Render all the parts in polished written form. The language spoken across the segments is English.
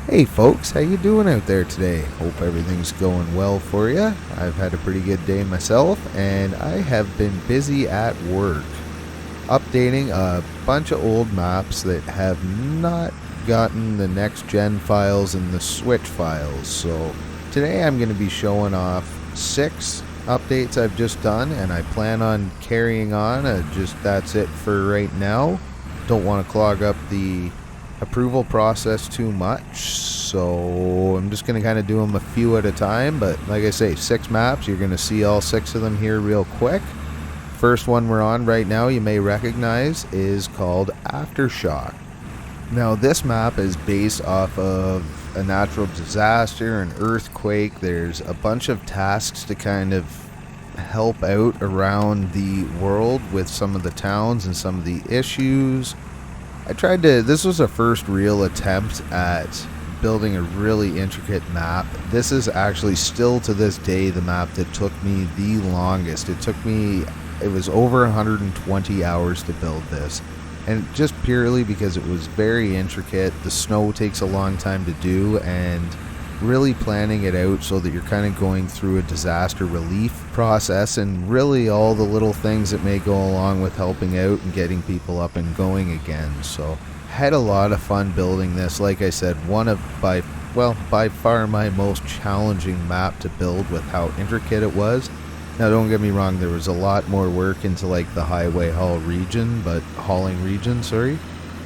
Hey folks, how you doing out there today? Hope everything's going well for you. I've had a pretty good day myself, and I have been busy at work updating a bunch of old maps that have not gotten the next gen files and the switch files. So today I'm going to be showing off 6 updates I've just done, and I plan on carrying on. That's it for right now. Don't want to clog up the approval process too much, so I'm just going to kind of do them a few at a time. But like I say, 6 maps, you're going to see all 6 of them here real quick. First one we're on right now, you may recognize, is called Aftershock. Now this map is based off of a natural disaster, an earthquake. There's a bunch of tasks to kind of help out around the world with some of the towns and some of the issues. This was a first real attempt at building a really intricate map. This is actually still to this day the map that took me the longest. It was over 120 hours to build this. And just purely because it was very intricate, the snow takes a long time to do, and really planning it out so that you're kind of going through a disaster relief process and really all the little things that may go along with helping out and getting people up and going again. So had a lot of fun building this. Like I said, by far my most challenging map to build with how intricate it was. Now don't get me wrong, there was a lot more work into like the hauling region,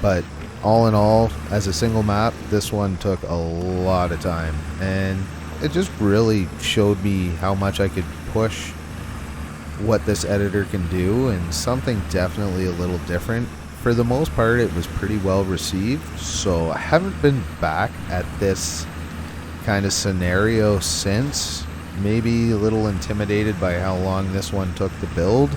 but all in all, as a single map, this one took a lot of time, and it just really showed me how much I could push what this editor can do, and something definitely a little different. For the most part, it was pretty well received, so I haven't been back at this kind of scenario since. Maybe a little intimidated by how long this one took to build.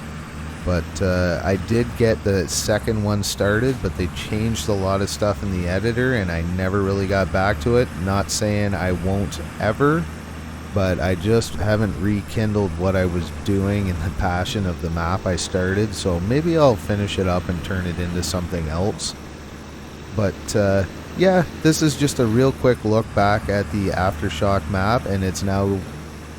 But I did get the second one started, but they changed a lot of stuff in the editor, and I never really got back to it. Not saying I won't ever, but I just haven't rekindled what I was doing and the passion of the map I started. So maybe I'll finish it up and turn it into something else. But yeah, this is just a real quick look back at the Aftershock map, and it's now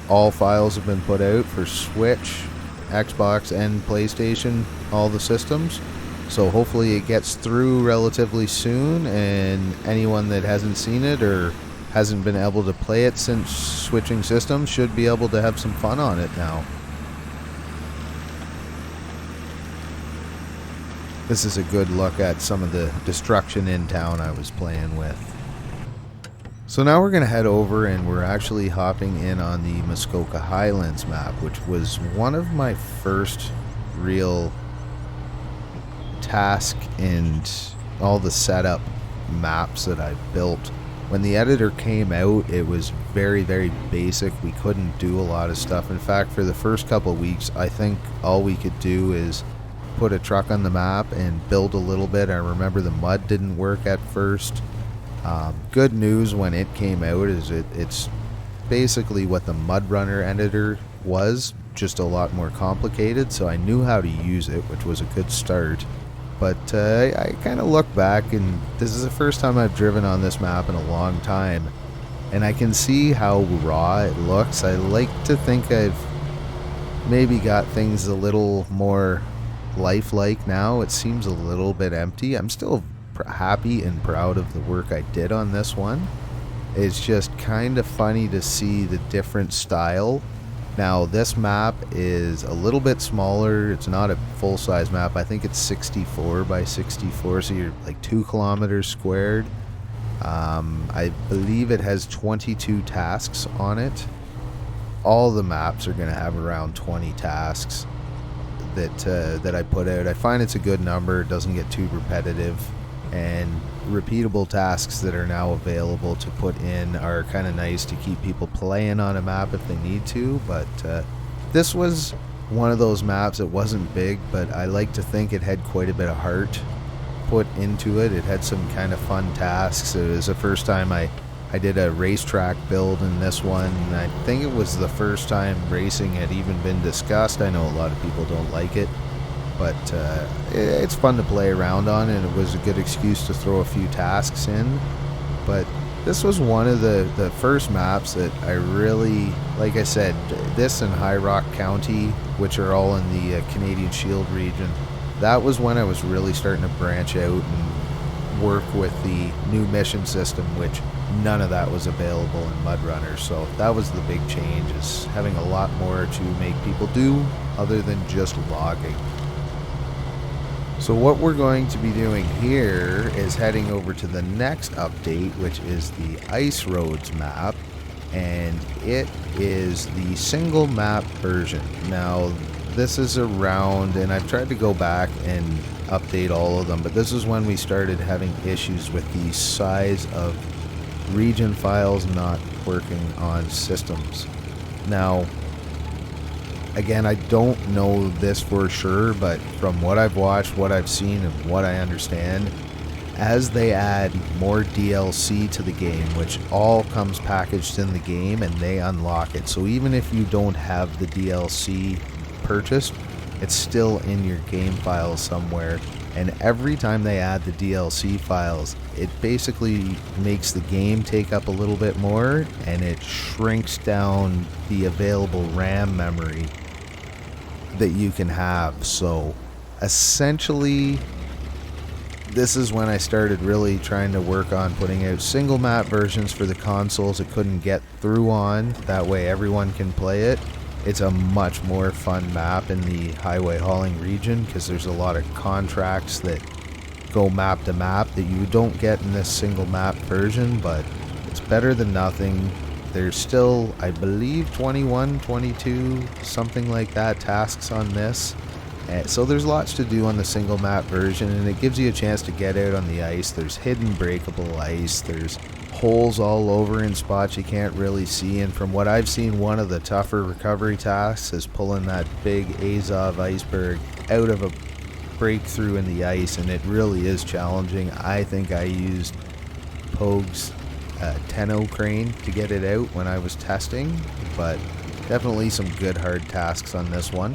all files have been put out for Switch, Xbox, and PlayStation, all the systems. So hopefully it gets through relatively soon, and anyone that hasn't seen it or hasn't been able to play it since switching systems should be able to have some fun on it now. This is a good look at some of the destruction in town I was playing with. So now we're going to head over, and we're actually hopping in on the Muskoka Highlands map, which was one of my first real task and all the setup maps that I built. When the editor came out, it was very, very basic. We couldn't do a lot of stuff. In fact, for the first couple weeks, I think all we could do is put a truck on the map and build a little bit. I remember the mud didn't work at first. Good news when it came out is it's basically what the Mudrunner editor was, just a lot more complicated, so I knew how to use it, which was a good start. But I kind of look back, and this is the first time I've driven on this map in a long time, and I can see how raw it looks. I like to think I've maybe got things a little more lifelike now. It seems a little bit empty. I'm still happy and proud of the work I did on this one. It's just kind of funny to see the different style. Now this map is a little bit smaller. It's not a full-size map. I think it's 64 by 64, so you're like 2 kilometers squared. I believe it has 22 tasks on it. All the maps are going to have around 20 tasks that I put out. I find it's a good number. It doesn't get too repetitive, and repeatable tasks that are now available to put in are kind of nice to keep people playing on a map if they need to. But this was one of those maps that wasn't big, but I like to think it had quite a bit of heart put into it. It had some kind of fun tasks. It was the first time I did a racetrack build in this one. I think it was the first time racing had even been discussed. I know a lot of people don't like it, but it's fun to play around on, and it was a good excuse to throw a few tasks in. But This was one of the first maps that I really, like I said, this and High Rock County, which are all in the Canadian Shield region, that was when I was really starting to branch out and work with the new mission system, which none of that was available in Mudrunner. So that was the big change, is having a lot more to make people do other than just logging. So what we're going to be doing here is heading over to the next update, which is the Ice Roads map, and it is the single map version. Now this is around, and I've tried to go back and update all of them, but this is when we started having issues with the size of region files not working on systems. Now again, I don't know this for sure, but from what I've watched, what I've seen, and what I understand, as they add more DLC to the game, which all comes packaged in the game and they unlock it. So even if you don't have the DLC purchased, it's still in your game files somewhere. And every time they add the DLC files, it basically makes the game take up a little bit more, and it shrinks down the available RAM memory that you can have. So essentially, this is when I started really trying to work on putting out single map versions for the consoles it couldn't get through on. That way everyone can play it. It's a much more fun map in the highway hauling region, because there's a lot of contracts that go map to map that you don't get in this single map version, but it's better than nothing. There's still, I believe, 21, 22, something like that, tasks on this. So there's lots to do on the single map version, and it gives you a chance to get out on the ice. There's hidden breakable ice. There's holes all over in spots you can't really see, and from what I've seen, one of the tougher recovery tasks is pulling that big Azov iceberg out of a breakthrough in the ice, and it really is challenging. I think I used Pogue's Tenno crane to get it out when I was testing, but definitely some good hard tasks on this one.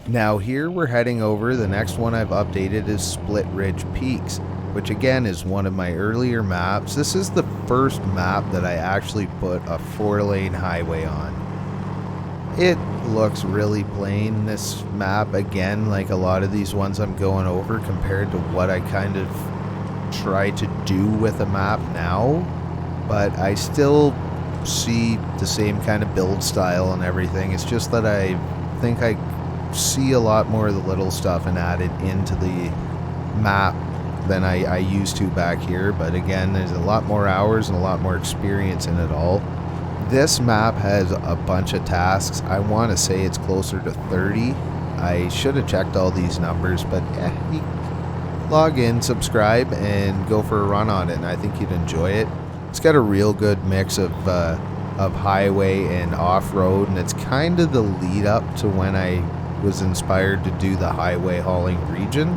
Now here we're heading over, the next one I've updated is Split Ridge Peaks, which again is one of my earlier maps. This is the first map that I actually put a 4-lane highway on. It looks really plain, this map, again, like a lot of these ones I'm going over, compared to what I kind of try to do with a map now. But I still see the same kind of build style and everything. It's just that I think I see a lot more of the little stuff and add it into the map than I used to back here. But again, there's a lot more hours and a lot more experience in it all. This map has a bunch of tasks. I want to say it's closer to 30. I should have checked all these numbers, but you log in, subscribe, and go for a run on it, and I think you'd enjoy it. It's got a real good mix of highway and off-road, and it's kind of the lead up to when I was inspired to do the highway hauling region.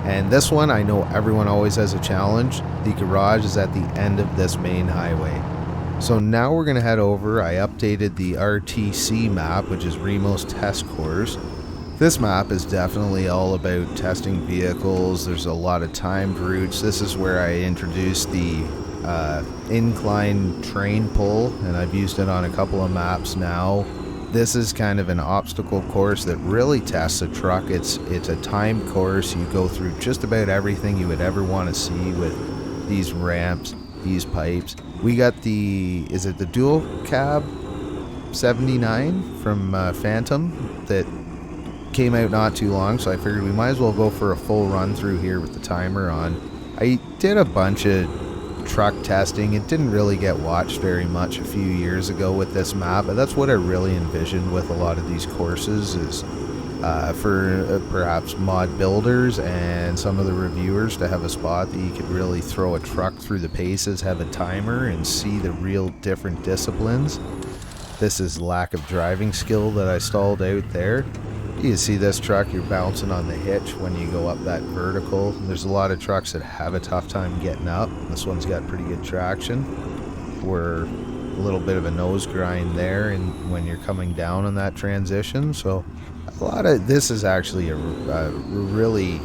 And this one, I know everyone always has a challenge. The garage is at the end of this main highway. So now we're going to head over. I updated the RTC map, which is Remos Test Course. This map is definitely all about testing vehicles. There's a lot of timed routes. This is where I introduced the incline train pull, and I've used it on a couple of maps now. This is kind of an obstacle course that really tests a truck. It's a timed course. You go through just about everything you would ever want to see with these ramps, these pipes. We got the, is it the dual cab 79 from Phantom that came out not too long, so I figured we might as well go for a full run through here with the timer on. I did a bunch of truck testing. It didn't really get watched very much a few years ago with this map, but that's what I really envisioned with a lot of these courses, is for perhaps mod builders and some of the reviewers to have a spot that you could really throw a truck through the paces, have a timer, and see the real different disciplines. This is lack of driving skill that I stalled out there. You can see this truck, you're bouncing on the hitch when you go up that vertical. There's a lot of trucks that have a tough time getting up. This one's got pretty good traction. We're a little bit of a nose grind there, and when you're coming down on that transition. So a lot of this is actually a really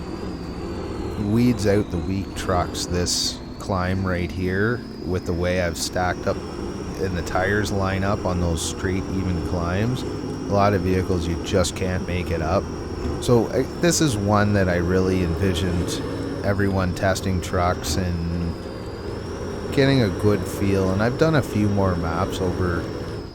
weeds out the weak trucks, this climb right here with the way I've stacked up and the tires line up on those straight, even climbs. A lot of vehicles you just can't make it up. So this is one that I really envisioned everyone testing trucks and getting a good feel. And I've done a few more maps over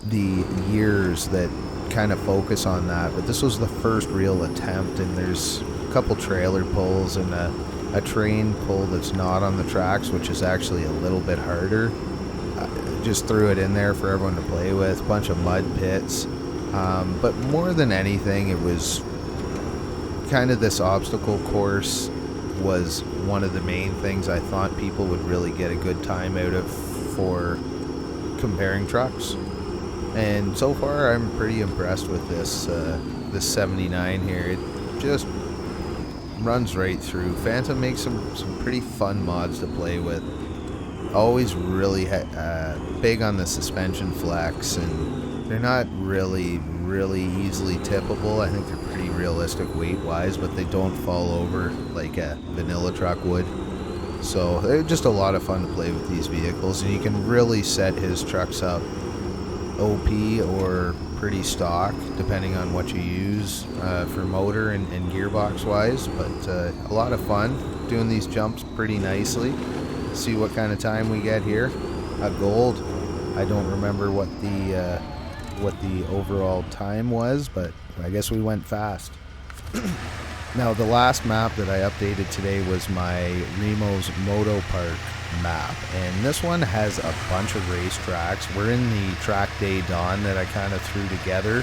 the years that kind of focus on that, but this was the first real attempt. And there's a couple trailer pulls and a train pull that's not on the tracks, which is actually a little bit harder. Just threw it in there for everyone to play with. A bunch of mud pits, but more than anything, it was kind of this obstacle course was one of the main things I thought people would really get a good time out of for comparing trucks. And so far I'm pretty impressed with this 79 here. It just runs right through. Phantom makes some pretty fun mods to play with. Always really big on the suspension flex, and they're not really easily tippable. I think they're pretty realistic weight wise, but they don't fall over like a vanilla truck would. So they're just a lot of fun to play with these vehicles, and you can really set his trucks up OP or pretty stock depending on what you use for motor and gearbox wise. But a lot of fun doing these jumps pretty nicely. See what kind of time we get here. A gold. I don't remember what the overall time was, but I guess we went fast. Now the last map that I updated today was my Remos Moto Park map, and this one has a bunch of race tracks. We're in the track day dawn that I kind of threw together.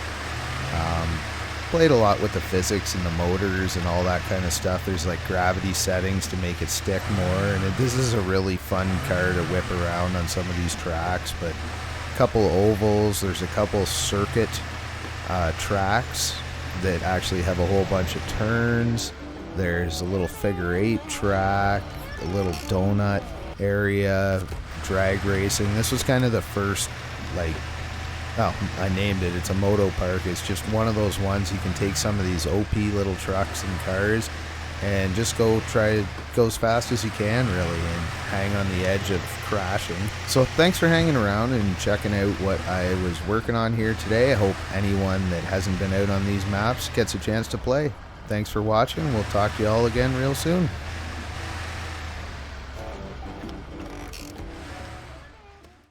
Played a lot with the physics and the motors and all that kind of stuff. There's like gravity settings to make it stick more, and this is a really fun car to whip around on some of these tracks. But a couple ovals, there's a couple circuit tracks that actually have a whole bunch of turns. There's a little figure 8 track, a little donut area, drag racing. This was kind of the first, like, oh, I named it. It's a moto park. It's just one of those ones you can take some of these OP little trucks and cars and just go as fast as you can, really, and hang on the edge of crashing. So thanks for hanging around and checking out what I was working on here today. I hope anyone that hasn't been out on these maps gets a chance to play. Thanks for watching. We'll talk to you all again real soon.